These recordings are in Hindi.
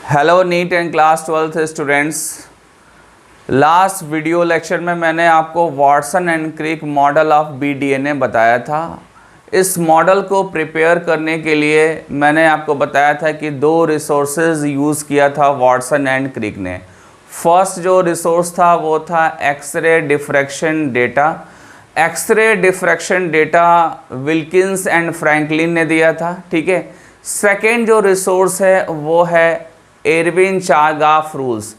Hello NEET and class 12th students. Last video lecture में मैंने आपको Watson and Crick model of B DNA बताया था। इस मॉडल को प्रिपेयर करने के लिए मैंने आपको बताया था कि दो रिसोर्सेज यूज़ किया था वॉटसन एंड क्रिक ने। फर्स्ट जो रिसोर्स था वो था X ray diffraction data. X ray diffraction data Wilkins and Franklin ने दिया था, ठीक है। सेकेंड जो रिसोर्स है वो है Erwin Chargaff rules.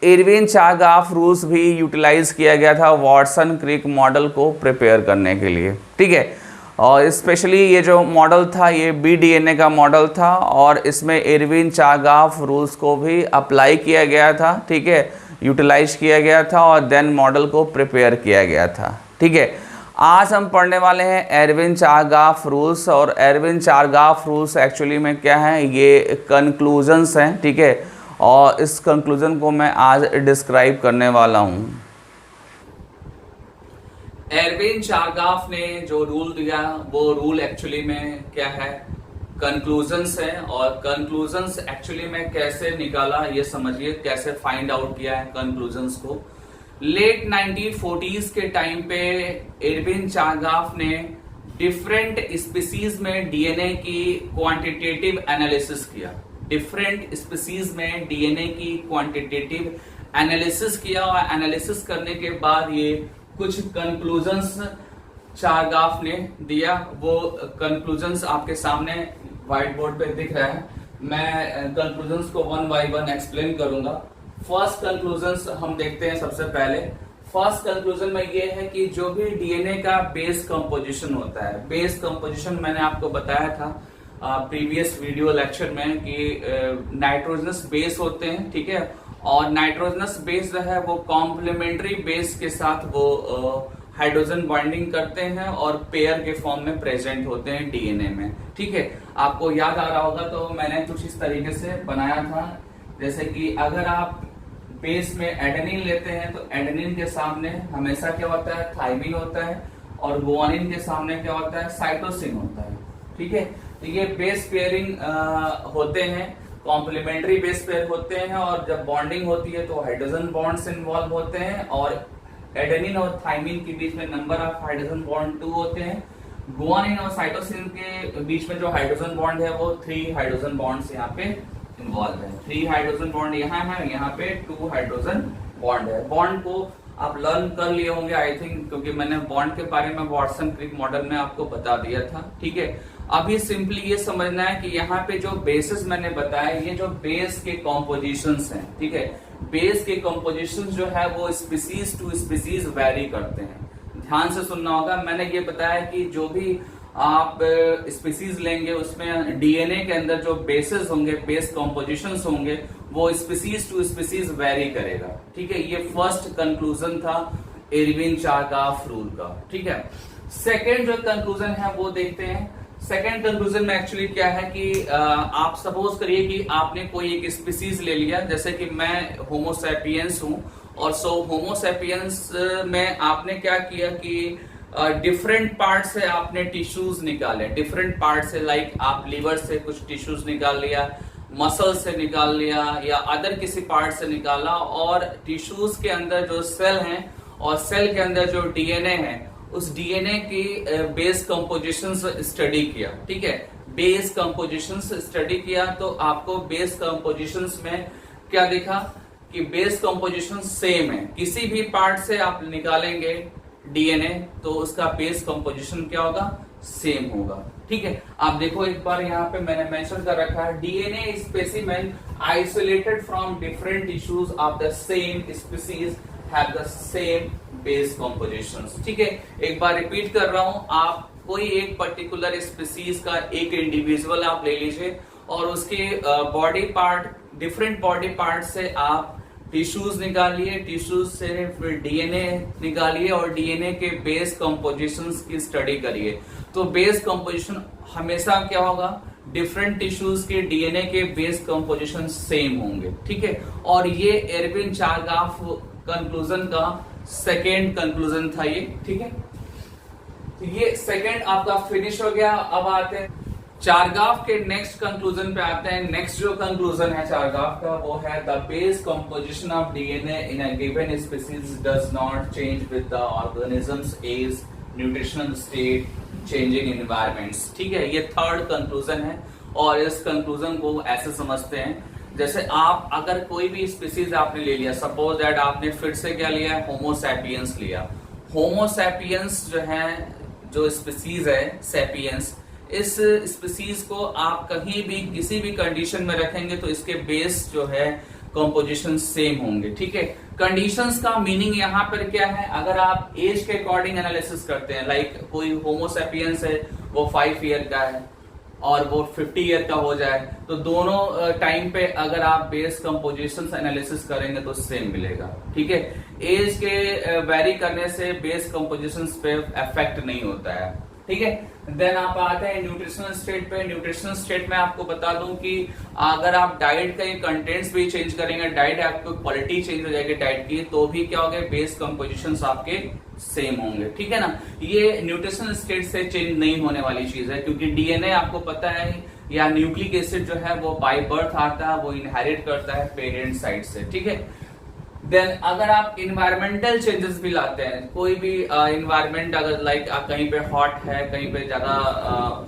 Erwin Chargaff rules भी यूटिलाइज किया गया था वॉटसन क्रिक मॉडल को प्रिपेयर करने के लिए, ठीक है। और स्पेशली ये जो मॉडल था ये बीडीएनए का मॉडल था और इसमें एरविन चारगाफ रूल्स को भी अप्लाई किया गया था, ठीक है, यूटिलाइज किया गया था और देन मॉडल को प्रिपेयर किया गया था, ठीक है। आज हम पढ़ने वाले हैं एरविन चारगाफ रूल्स। और एरविन चारगाफ रूल्स एक्चुअली में क्या है, ये कंक्लूजन्स हैं, ठीक है। और इस कंक्लूजन को मैं आज डिस्क्राइब करने वाला हूँ। एरविन चारगाफ ने जो रूल दिया वो रूल एक्चुअली में क्या है, कंक्लूजन्स है। और कंक्लूजन्स एक्चुअली में कैसे निकाला ये समझिए, कैसे फाइंड आउट किया है कंक्लूजन्स को। लेट 1940s के टाइम पे एरविन चारगाफ ने डिफरेंट स्पीसीज में डीएनए की क्वांटिटेटिव एनालिसिस किया। डिफरेंट स्पीसीज में डीएनए की क्वांटिटेटिव एनालिसिस किया और एनालिसिस करने के बाद ये कुछ कंक्लूजन्स चारगाफ ने दिया। वो कंक्लूजन्स आपके सामने व्हाइट बोर्ड पे दिख रहा है। मैं कंक्लूजन्स को वन बाय वन एक्सप्लेन करूंगा। फर्स्ट कंक्लूजन्स हम देखते हैं। सबसे पहले फर्स्ट कंक्लूजन में ये है कि जो भी डीएनए का बेस कंपोजिशन होता है, बेस कंपोजिशन मैंने आपको बताया था प्रीवियस वीडियो लेक्चर में कि नाइट्रोजनस बेस होते हैं, ठीक है। और नाइट्रोजनस बेस जो है वो कॉम्प्लीमेंट्री बेस के साथ वो हाइड्रोजन बॉन्डिंग करते हैं और पेयर के फॉर्म में प्रेजेंट होते हैं डीएनए में, ठीक है। आपको याद आ रहा होगा तो मैंने कुछ इस तरीके से बनाया था, जैसे कि अगर आप बेस में एडेनिन लेते हैं तो एडेनिन के सामने हमेशा क्या होता है, थाइमिन होता है। और गुआनिन के सामने क्या होता है, साइटोसिन होता है, ठीक है। तो ये बेस पेयरिंग होते हैं, कॉम्प्लीमेंट्री बेस पेयर होते हैं। और जब बॉन्डिंग होती है तो हाइड्रोजन बॉन्ड्स इन्वॉल्व होते हैं और एडेनिन और थाइमिन के बीच में नंबर ऑफ हाइड्रोजन बॉन्ड 2 होते हैं। गुआनिन और साइटोसिन के बीच में जो हाइड्रोजन बॉन्ड है वो 3 हाइड्रोजन बॉन्ड्स यहाँ पे इन्वॉल्व है। 3 हाइड्रोजन बॉन्ड यहाँ है, यहाँ पे 2 हाइड्रोजन बॉन्ड है। बॉन्ड को आप लर्न कर लिए होंगे आई थिंक, क्योंकि मैंने बॉन्ड के बारे में वॉटसन क्रिक मॉडल में आपको बता दिया था, ठीक है। अभी सिंपली ये समझना है कि यहाँ पे जो बेसिस मैंने बताया, ये जो बेस के कॉम्पोजिशंस हैं, ठीक है। बेस के कॉम्पोजिशंस जो है वो स्पीसीज टू स्पीसीज वेरी करते हैं। ध्यान से सुनना होगा। मैंने ये बताया कि जो भी आप स्पीसीज लेंगे उसमें डीएनए के अंदर जो बेसिस होंगे, बेस कॉम्पोजिशंस होंगे, वो स्पीसीज टू स्पीसीज वेरी करेगा, ठीक है। ये फर्स्ट कंक्लूजन था एरविन चारगाफ रूल का, ठीक है। सेकेंड जो कंक्लूजन है वो देखते हैं। सेकेंड कंक्लूजन में एक्चुअली क्या है कि आप सपोज करिए कि आपने कोई एक स्पीसीज ले लिया, जैसे कि मैं होमोसैपियंस हूं और होमोसैपियंस में आपने क्या किया कि डिफरेंट पार्ट से आपने टिश्यूज निकाले। डिफरेंट पार्ट से लाइक आप लीवर से कुछ टिश्यूज निकाल लिया, मसल से निकाल लिया या अदर किसी पार्ट से निकाला। और टिश्यूज के अंदर जो सेल हैं और सेल के अंदर जो डीएनए है, उस डीएनए की बेस कंपोजिशंस स्टडी किया, ठीक है। बेस कंपोजिशंस स्टडी किया तो आपको बेस कंपोजिशंस में क्या दिखा कि बेस कंपोजिशन सेम है। किसी भी पार्ट से आप निकालेंगे डीएनए तो उसका बेस कंपोजिशन क्या होगा, सेम होगा, ठीक है। आप देखो एक बार यहाँ पे मैंने मेंशन कर रखा है, DNA specimen isolated from different tissues of the same species have the same base compositions, ठीक है। एक बार रिपीट कर रहा हूं, आप कोई एक पर्टिकुलर स्पीसीज का एक इंडिविजुअल आप ले लीजिए और उसके body part, different body part से आप टिश्यूज निकालिए, टिश्यूज से फिर डीएनए निकालिए और डीएनए के बेस कंपोजिशंस की स्टडी करिए। तो बेस कंपोजिशन हमेशा क्या होगा, डिफरेंट टिश्यूज के डीएनए के बेस कंपोजिशन सेम होंगे, ठीक है। और ये एरविन चारगाफ कंक्लूजन का सेकेंड कंक्लूजन था ये, ठीक है। तो ये सेकेंड आपका फिनिश हो गया। अब आते हैं चारगाफ के नेक्स्ट कंक्लूजन पे आते हैं। नेक्स्ट जो कंक्लूजन है चारगाफ का वो है the base composition of DNA in a given species does not change with the organisms as nutritional state changing environments. ठीक है, ये थर्ड कंक्लूजन है और इस कंक्लूजन को ऐसे समझते हैं जैसे आप अगर कोई भी स्पीसीज आपने ले लिया, सपोज दैट आपने फिर से क्या लिया, होमोसैपियंस लिया। होमोसैपियंस जो है, जो स्पीसीज है सैपियंस, इस स्पीसीज को आप कहीं भी किसी भी कंडीशन में रखेंगे तो इसके बेस जो है कंपोजिशन सेम होंगे। ठीक है, कंडीशंस का मीनिंग यहाँ पर क्या है, अगर आप एज के अकॉर्डिंग एनालिसिस करते हैं, लाइक कोई होमोसैपियंस है वो 5 ईयर का है और वो 50 ईयर का हो जाए, तो दोनों टाइम पे अगर आप बेस कंपोजिशन एनालिसिस करेंगे तो सेम मिलेगा। ठीक है, एज के वेरी करने से बेस कंपोजिशन पे इफेक्ट नहीं होता है। ठीक है, देन आप आते हैं न्यूट्रिशनल स्टेट पे। न्यूट्रिशनल स्टेट में आपको बता दूं कि अगर आप डाइट का कंटेंट्स भी चेंज करेंगे, डाइट आपको क्वालिटी चेंज हो जाएगी डाइट की, तो भी क्या होगा, बेस कंपोजिशंस आपके सेम होंगे। ठीक है ना, ये न्यूट्रिशनल स्टेट से चेंज नहीं होने वाली चीज है, क्योंकि डीएनए आपको पता है या न्यूक्लिक एसिड जो है वो बाय बर्थ आता है, वो इनहेरिट करता है पेरेंट साइड से। ठीक है, देन अगर आप इन्वायरमेंटल चेंजेस भी लाते हैं, कोई भी इन्वायरमेंट अगर लाइक कहीं पे हॉट है, कहीं पे ज्यादा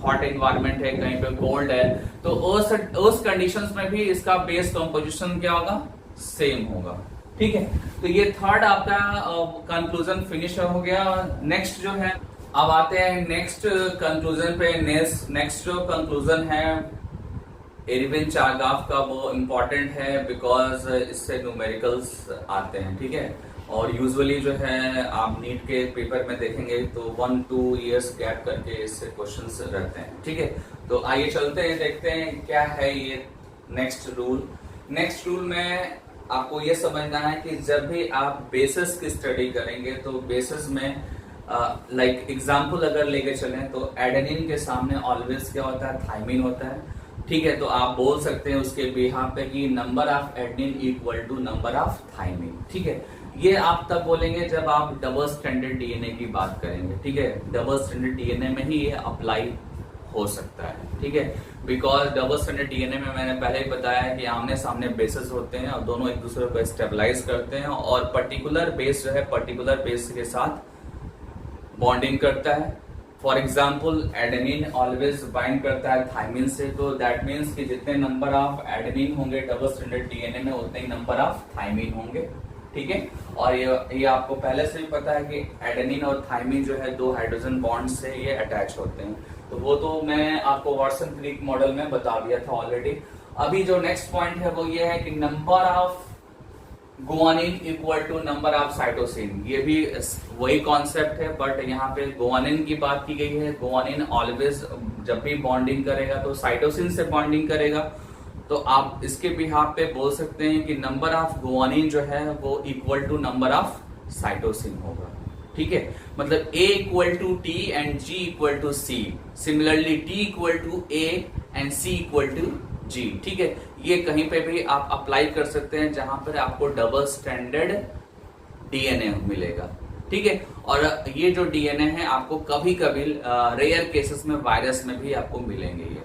हॉट इन्वायरमेंट है, कहीं पे कोल्ड है, तो उस कंडीशंस में भी इसका बेस कंपोजिशन क्या होगा, सेम होगा। ठीक है, तो ये थर्ड आपका कंक्लूजन फिनिश हो गया। नेक्स्ट जो है, अब आते हैं नेक्स्ट कंक्लूजन पे। नेक्स्ट जो कंक्लूजन है एरविन चारगाफ का, वो इम्पोर्टेंट है बिकॉज इससे न्यूमेरिकल्स आते हैं। ठीक है, और यूजुअली जो है आप नीट के पेपर में देखेंगे तो 1-2 इयर्स गैप करके इससे क्वेश्चंस रहते हैं। ठीक है, तो आइए चलते हैं, देखते हैं क्या है ये नेक्स्ट रूल। नेक्स्ट रूल में आपको ये समझना है कि जब भी आप बेसिस की स्टडी करेंगे तो बेसिस में लाइक एग्जाम्पल अगर लेके चलें तो एडेनिन के सामने ऑलवेज क्या होता है, थाइमिन होता है। ठीक है, तो आप बोल सकते हैं उसके बिहाफ पे कि number of adenine equal to number of thymine. ठीक है, ये आप तब बोलेंगे जब आप डबल स्टैंडर्ड डीएनए की बात करेंगे। ठीक है, डबल स्टैंडर्ड डीएनए में ही ये अप्लाई हो सकता है। ठीक है, बिकॉज डबल स्टैंडर्ड डीएनए में मैंने पहले ही बताया है कि आमने सामने बेसेस होते हैं और दोनों एक दूसरे को स्टेबलाइज करते हैं, और पर्टिकुलर बेस जो है पर्टिकुलर बेस के साथ बॉन्डिंग करता है। For example adenine always bind करता है थाइमिन से, तो दैट मीन्स कि जितने नंबर ऑफ एडेनिन होंगे डबल स्टैंडर्ड डीएनए में उतने ही नंबर ऑफ थाइमिन होंगे। ठीक है, और ये आपको पहले से ही पता है कि एडेनिन और थाइमिन जो है 2 हाइड्रोजन बॉन्ड से ये अटैच होते हैं, तो वो तो मैं आपको वाटसन क्रिक मॉडल में बता दिया था ऑलरेडी। अभी जो नेक्स्ट पॉइंट है वो ये है कि number of guanine equal to number of cytosine. ये भी वही कॉन्सेप्ट है, बट यहाँ पे गुआनिन की बात की गई है। गुआनिन ऑलवेज जब भी बॉन्डिंग करेगा तो साइटोसिन से बॉन्डिंग करेगा, तो आप इसके बिहाफ पे बोल सकते हैं कि नंबर ऑफ गुआनिन जो है वो equal to number of cytosine होगा। ठीक है, मतलब A equal to T and G equal to C, similarly T equal to A and C equal to G। ठीक है, ये कहीं पे भी आप अप्लाई कर सकते हैं जहां पर आपको डबल स्टैंडर्ड डीएनए मिलेगा। ठीक है, और ये जो डीएनए है आपको कभी कभी रेयर केसेस में वायरस में भी आपको मिलेंगे ये।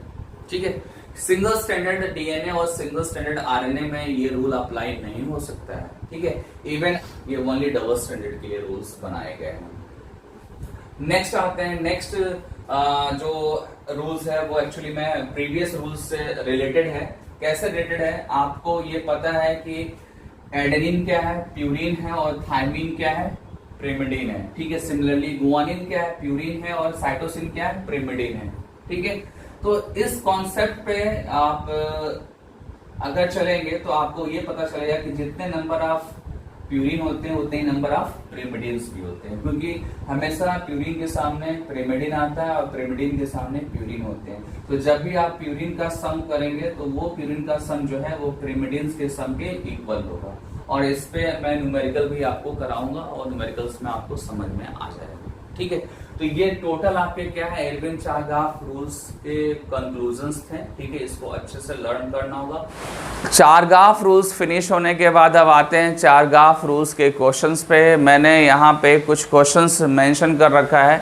ठीक है, सिंगल स्टैंडर्ड डीएनए और सिंगल स्टैंडर्ड आरएनए में ये रूल अप्लाई नहीं हो सकता है। ठीक है, इवन ये ओनली डबल स्टैंडर्ड के लिए रूल्स बनाए गए हैं। नेक्स्ट आते हैं, नेक्स्ट जो रूल्स है वो एक्चुअली में प्रीवियस रूल्स से रिलेटेड है। कैसे रिलेटेड है, आपको ये पता है कि एडेनिन क्या है, प्यूरिन है, और थाइमिन क्या है, प्रिमिडिन है। ठीक है, सिमिलरली गुआनिन क्या है, प्यूरिन है, और साइटोसिन क्या है, प्रिमिडिन है। ठीक है, तो इस कॉन्सेप्ट पे आप अगर चलेंगे तो आपको ये पता चलेगा कि जितने नंबर ऑफ प्यूरिन होते हैं उतने ही नंबर ऑफ प्रिमिडिन्स भी होते हैं, क्योंकि हमेशा प्यूरिन के सामने प्रिमिडिन आता है और प्रिमिडिन के सामने प्यूरिन होते हैं। तो जब भी आप प्यूरिन का सम करेंगे तो वो प्यूरिन का सम जो है वो प्रिमिडिन्स के सम के इक्वल होगा, और इस पे मैं न्यूमेरिकल भी आपको कराऊंगा और न्यूमेरिकल्स में आपको समझ में आ जाएगा। ठीक है, तो ये टोटल आपके क्या है, एरविन चारगाफ रूल्स के कंक्लूजन्स थे। ठीक है, इसको अच्छे से लर्न करना होगा। चारगाफ रूल्स फिनिश होने के बाद अब आते हैं चारगाफ रूल्स के क्वेश्चंस पे। मैंने यहाँ पे कुछ क्वेश्चंस मेंशन कर रखा है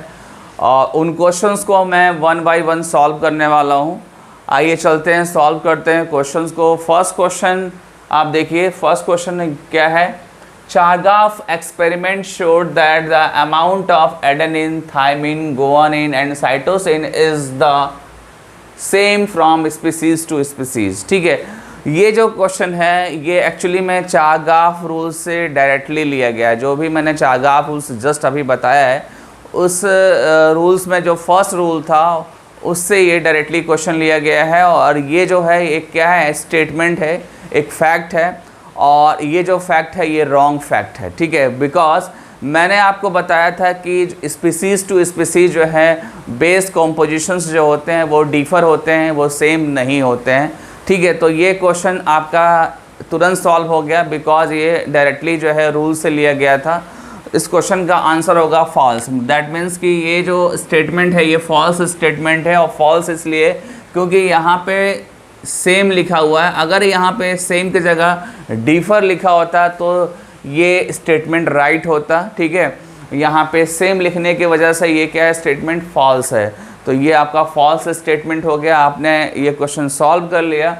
और उन क्वेश्चंस को मैं वन बाय वन सॉल्व करने वाला हूँ। आइए चलते हैं, सॉल्व करते हैं क्वेश्चंस को। फर्स्ट क्वेश्चन आप देखिए, फर्स्ट क्वेश्चन क्या है? Chargaff experiment showed that the amount of adenine, thymine, guanine and cytosine is the same from species to species। ठीक है, ये जो क्वेश्चन है ये एक्चुअली में चारगाफ रूल से डायरेक्टली लिया गया है। जो भी मैंने चारगाफ रूल्स जस्ट अभी बताया है, उस रूल्स में जो फर्स्ट रूल था उससे ये डायरेक्टली क्वेश्चन लिया गया है। और ये जो है एक क्या है? स्टेटमेंट है, एक फैक्ट है। और ये जो फैक्ट है ये रॉन्ग फैक्ट है। ठीक है, बिकॉज मैंने आपको बताया था कि स्पीसीज़ टू स्पीसीज़ जो है बेस कॉम्पोजिशंस जो होते हैं वो डिफ़र होते हैं, वो सेम नहीं होते हैं। ठीक है, तो ये क्वेश्चन आपका तुरंत सॉल्व हो गया बिकॉज ये डायरेक्टली जो है रूल से लिया गया था। इस क्वेश्चन का आंसर होगा फॉल्स। दैट मीन्स कि ये जो स्टेटमेंट है ये फॉल्स स्टेटमेंट है। और फॉल्स इसलिए क्योंकि यहाँ पे सेम लिखा हुआ है। अगर यहाँ पे सेम की जगह डिफर लिखा होता तो ये स्टेटमेंट राइट होता। ठीक है, यहाँ पे सेम लिखने की वजह से ये क्या है? स्टेटमेंट फॉल्स है। तो ये आपका फॉल्स स्टेटमेंट हो गया। आपने ये क्वेश्चन सॉल्व कर लिया।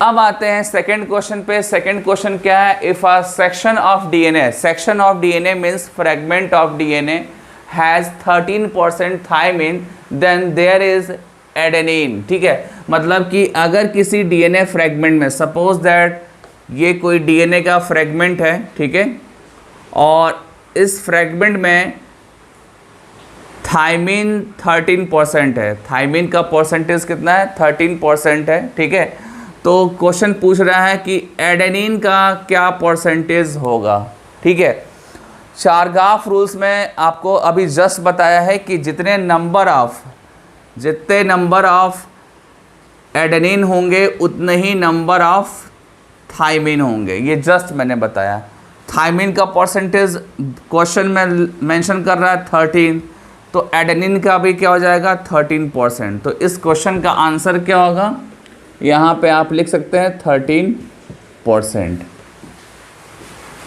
अब आते हैं सेकंड क्वेश्चन पे। सेकंड क्वेश्चन क्या है? If a section of DNA, section of DNA means fragment of DNA has 13% thymine then there is adenine. ठीक है, मतलब कि अगर किसी डीएनए फ्रेगमेंट में, सपोज दैट ये कोई डीएनए का फ्रेगमेंट है, ठीक है, और इस फ्रेगमेंट में थायमिन 13% है। थायमिन का परसेंटेज कितना है? 13% है। ठीक है, तो क्वेश्चन पूछ रहा है कि एडेनिन का क्या परसेंटेज होगा। ठीक है, चारगाफ रूल्स में आपको अभी जस्ट बताया है कि जितने नंबर ऑफ एडेनिन होंगे उतने ही नंबर ऑफ थायमिन होंगे। ये जस्ट मैंने बताया। थायमिन का परसेंटेज क्वेश्चन में मेंशन कर रहा है 13, तो एडेनिन का भी क्या हो जाएगा? 13%। तो इस क्वेश्चन का आंसर क्या होगा? यहाँ पे आप लिख सकते हैं 13%।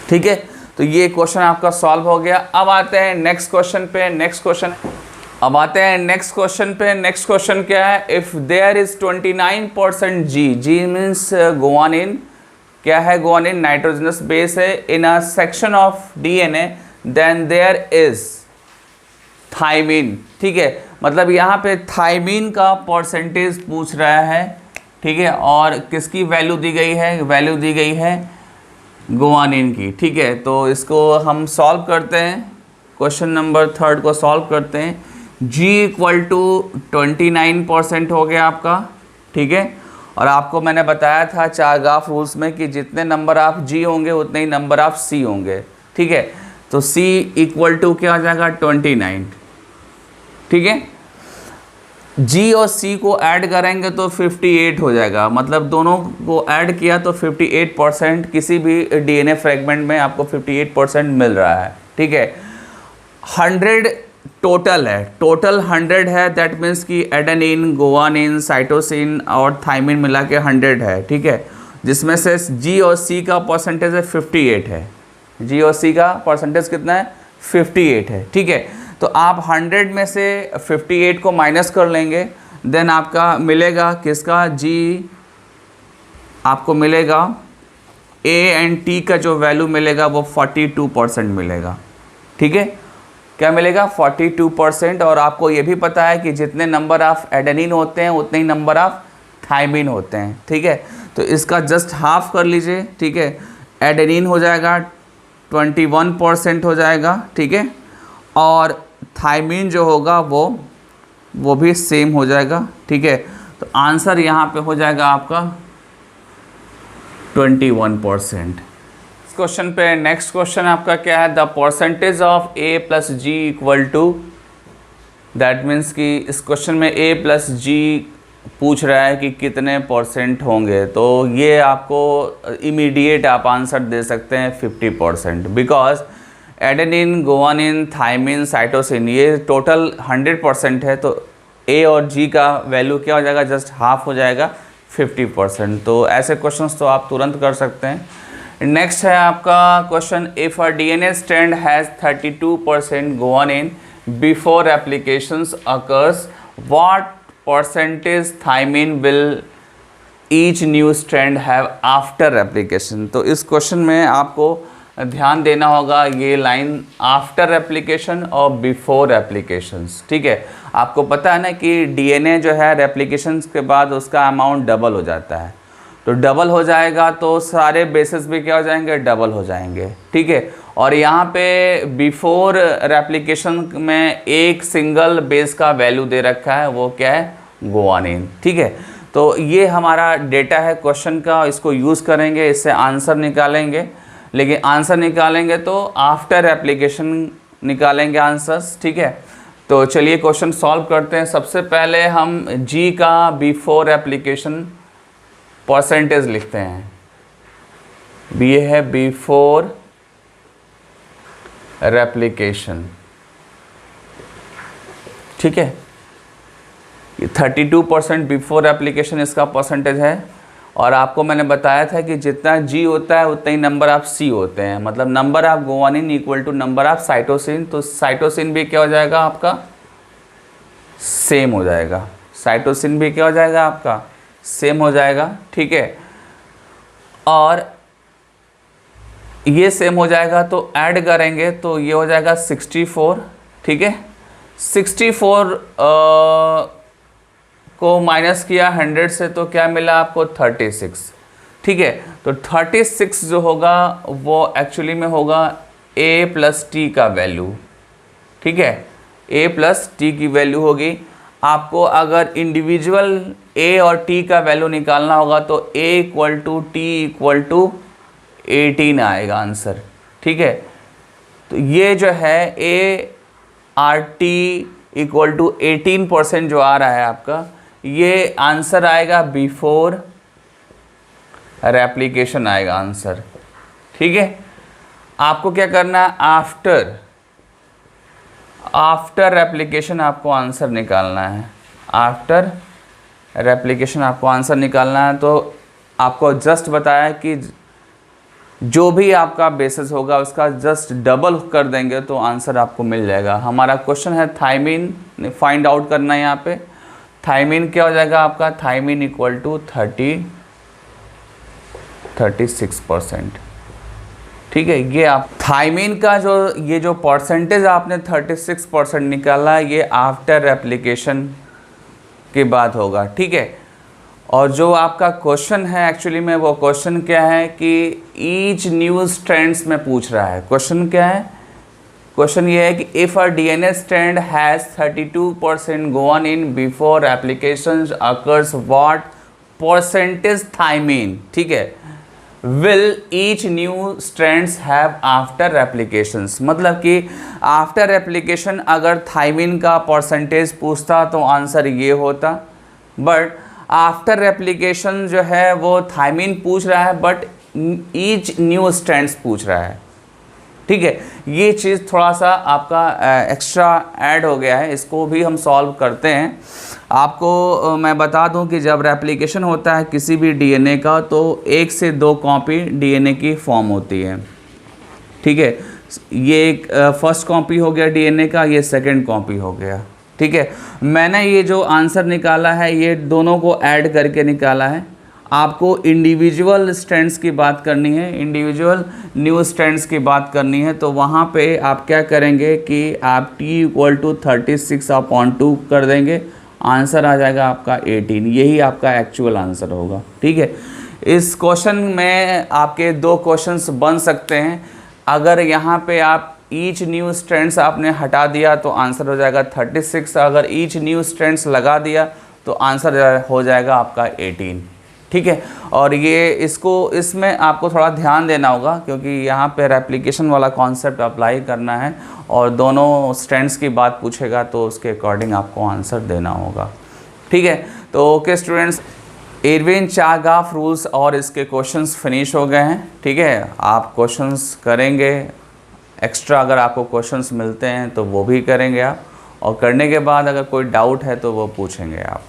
ठीक है, तो ये क्वेश्चन आपका सॉल्व हो गया। अब आते हैं नेक्स्ट क्वेश्चन पे। नेक्स्ट क्वेश्चन नेक्स्ट क्वेश्चन क्या है? If there is 29% G means guanine. क्या है गुआनिन? नाइट्रोजनस बेस है। In a section of DNA then there is thymine. ठीक है, मतलब यहाँ पे थायमिन का परसेंटेज पूछ रहा है। ठीक है, और किसकी वैल्यू दी गई है? वैल्यू दी गई है गुआनिन की। ठीक है, तो इसको हम सॉल्व करते हैं। क्वेश्चन नंबर थर्ड को सॉल्व करते हैं। G इक्वल टू 29% हो गया आपका। ठीक है, और आपको मैंने बताया था चारगाफ रूल्स में कि जितने नंबर ऑफ G होंगे उतने ही नंबर ऑफ C होंगे। ठीक है, तो C इक्वल टू क्या हो जाएगा? 29। ठीक है, G और C को ऐड करेंगे तो 58 हो जाएगा। मतलब दोनों को ऐड किया तो 58%, किसी भी डीएनए फ्रेगमेंट में आपको 58% मिल रहा है। ठीक है, 100 टोटल है, टोटल 100 है। दैट मीन्स कि एडेनिन, गुआनिन, साइटोसिन और थायमिन मिला के 100 है। ठीक है, जिसमें से G और C का परसेंटेज है 58 है। G और C का परसेंटेज कितना है? 58 है। ठीक है, तो आप 100 में से 58 को माइनस कर लेंगे, देन आपका मिलेगा किसका? G आपको मिलेगा A एंड T का जो वैल्यू मिलेगा वो 42% मिलेगा। ठीक है, क्या मिलेगा? 42%। और आपको ये भी पता है कि जितने नंबर ऑफ एडेनिन होते हैं उतने ही नंबर ऑफ थायमिन होते हैं। ठीक है, तो इसका जस्ट हाफ कर लीजिए। ठीक है, एडेनिन हो जाएगा 21% हो जाएगा। ठीक है, और थायमिन जो होगा वो भी सेम हो जाएगा। ठीक है, तो आंसर यहाँ पे हो जाएगा आपका 21%। क्वेश्चन पे नेक्स्ट क्वेश्चन आपका क्या है? The percentage of A plus G equal to. That means कि इस क्वेश्चन में A प्लस G पूछ रहा है कि कितने परसेंट होंगे। तो ये आपको इमीडिएट आप आंसर दे सकते हैं 50%, because adenine, guanine, thymine, cytosine ये टोटल 100% है। तो A और G का वैल्यू क्या हो जाएगा? जस्ट हाफ हो जाएगा 50%। तो ऐसे क्वेश्चंस तो आप तुरंत कर सकते हैं। नेक्स्ट है आपका question, if a DNA strand has 32% guanine before applications occurs, what percentage thymine will each new strand have after application? तो इस क्वेश्चन में आपको ध्यान देना होगा ये लाइन आफ्टर एप्लीकेशन और बिफोर एप्लीकेशंस। ठीक है, आपको पता है ना कि डीएनए जो है रेप्लिकेशंस के बाद उसका अमाउंट डबल हो जाता है, तो डबल हो जाएगा तो सारे बेसिस भी क्या हो जाएंगे, डबल हो जाएंगे। ठीक है, और यहाँ पे बिफोर रेप्लिकेशन में एक सिंगल बेस का वैल्यू दे रखा है, वो क्या है, गुआनिन। ठीक है, तो ये हमारा डेटा है क्वेश्चन का, इसको यूज़ करेंगे, इससे आंसर निकालेंगे। लेकिन आंसर निकालेंगे तो आफ्टर एप्लीकेशन निकालेंगे आंसर्स। ठीक है, तो चलिए क्वेश्चन सॉल्व करते हैं। सबसे पहले हम जी का बिफोर एप्लीकेशन परसेंटेज लिखते हैं। ये है बिफोर रेप्लिकेशन। ठीक है, 32% बिफोर एप्लीकेशन इसका परसेंटेज है। और आपको मैंने बताया था कि जितना जी होता है उतना ही नंबर ऑफ सी होते हैं, मतलब number of guanine equal to number of cytosine. तो साइटोसिन भी क्या हो जाएगा आपका, सेम हो जाएगा। साइटोसिन भी क्या हो जाएगा आपका, सेम हो जाएगा। ठीक है, और ये सेम हो जाएगा तो ऐड करेंगे तो ये हो जाएगा 64। ठीक है, 64 को माइनस किया 100 से तो क्या मिला आपको, 36। ठीक है, तो 36 जो होगा वो एक्चुअली में होगा A प्लस टी का वैल्यू। ठीक है, A प्लस टी की वैल्यू होगी। आपको अगर इंडिविजुअल A और T का वैल्यू निकालना होगा तो A equal to T equal to 18 आएगा आंसर। ठीक है, तो ये जो है A or T equal to 18% जो आ रहा है आपका, ये आंसर आएगा बिफोर रेप्लिकेशन आएगा आंसर। ठीक है, आपको क्या करना है, आफ्टर रेप्लिकेशन आपको आंसर निकालना है। आफ्टर रेप्लिकेशन आपको आंसर निकालना है। तो आपको जस्ट बताया कि जो भी आपका बेसिस होगा उसका जस्ट डबल कर देंगे तो आंसर आपको मिल जाएगा। हमारा क्वेश्चन है थायमिन फाइंड आउट करना है। यहाँ पे थायमिन क्या हो जाएगा आपका, थायमिन इक्वल टू 36%। ठीक है, ये आप थायमिन का ये जो परसेंटेज आपने 36% निकाला, ये आफ्टर एप्लीकेशन के बाद होगा। ठीक है, और जो आपका क्वेश्चन है एक्चुअली में वो क्वेश्चन क्या है कि ईच न्यू स्ट्रैंड्स में पूछ रहा है। क्वेश्चन क्या है, क्वेश्चन ये है कि if a DNA strand has 32% guanine before application occurs what percentage thymine, ठीक है, will each new strands have after applications. मतलब कि आफ्टर एप्लीकेशन अगर थायमिन का परसेंटेज पूछता तो आंसर ये होता, बट आफ्टर एप्लीकेशन जो है वो थायमिन पूछ रहा है बट ईच न्यू स्ट्रैंड्स पूछ रहा है। ठीक है, ये चीज़ थोड़ा सा आपका एक्स्ट्रा ऐड हो गया है, इसको भी हम सॉल्व करते हैं। आपको मैं बता दूं कि जब रेप्लिकेशन होता है किसी भी डीएनए का तो 1 से 2 कॉपी डीएनए की फॉर्म होती है। ठीक है, ये एक फर्स्ट कॉपी हो गया डीएनए का, ये सेकंड कॉपी हो गया। ठीक है, मैंने ये जो आंसर निकाला है ये दोनों को ऐड करके निकाला है। आपको इंडिविजुअल स्ट्रैंड्स की बात करनी है, इंडिविजुअल न्यू स्ट्रैंड्स की बात करनी है, तो वहाँ पे आप क्या करेंगे कि आप t इक्वल टू 36/2 कर देंगे, आंसर आ जाएगा आपका 18। यही आपका एक्चुअल आंसर होगा। ठीक है, इस क्वेश्चन में आपके 2 क्वेश्चंस बन सकते हैं। अगर यहाँ पे आप ईच न्यू स्ट्रैंड्स आपने हटा दिया तो आंसर हो जाएगा 36, अगर ईच न्यू स्ट्रैंड्स लगा दिया तो आंसर हो जाएगा आपका 18। ठीक है, और ये इसमें आपको थोड़ा ध्यान देना होगा क्योंकि यहाँ पे रेप्लिकेशन वाला कॉन्सेप्ट अप्लाई करना है और दोनों स्ट्रैंड्स की बात पूछेगा तो उसके अकॉर्डिंग आपको आंसर देना होगा। ठीक है, तो ओके स्टूडेंट्स, इरविन चागाफ रूल्स और इसके क्वेश्चंस फिनिश हो गए हैं। ठीक है, आप क्वेश्चंस करेंगे, एक्स्ट्रा अगर आपको क्वेश्चंस मिलते हैं तो वो भी करेंगे आप, और करने के बाद अगर कोई डाउट है तो वो पूछेंगे आप।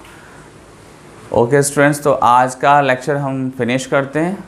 ओके स्टूडेंट्स, तो आज का लेक्चर हम फिनिश करते हैं।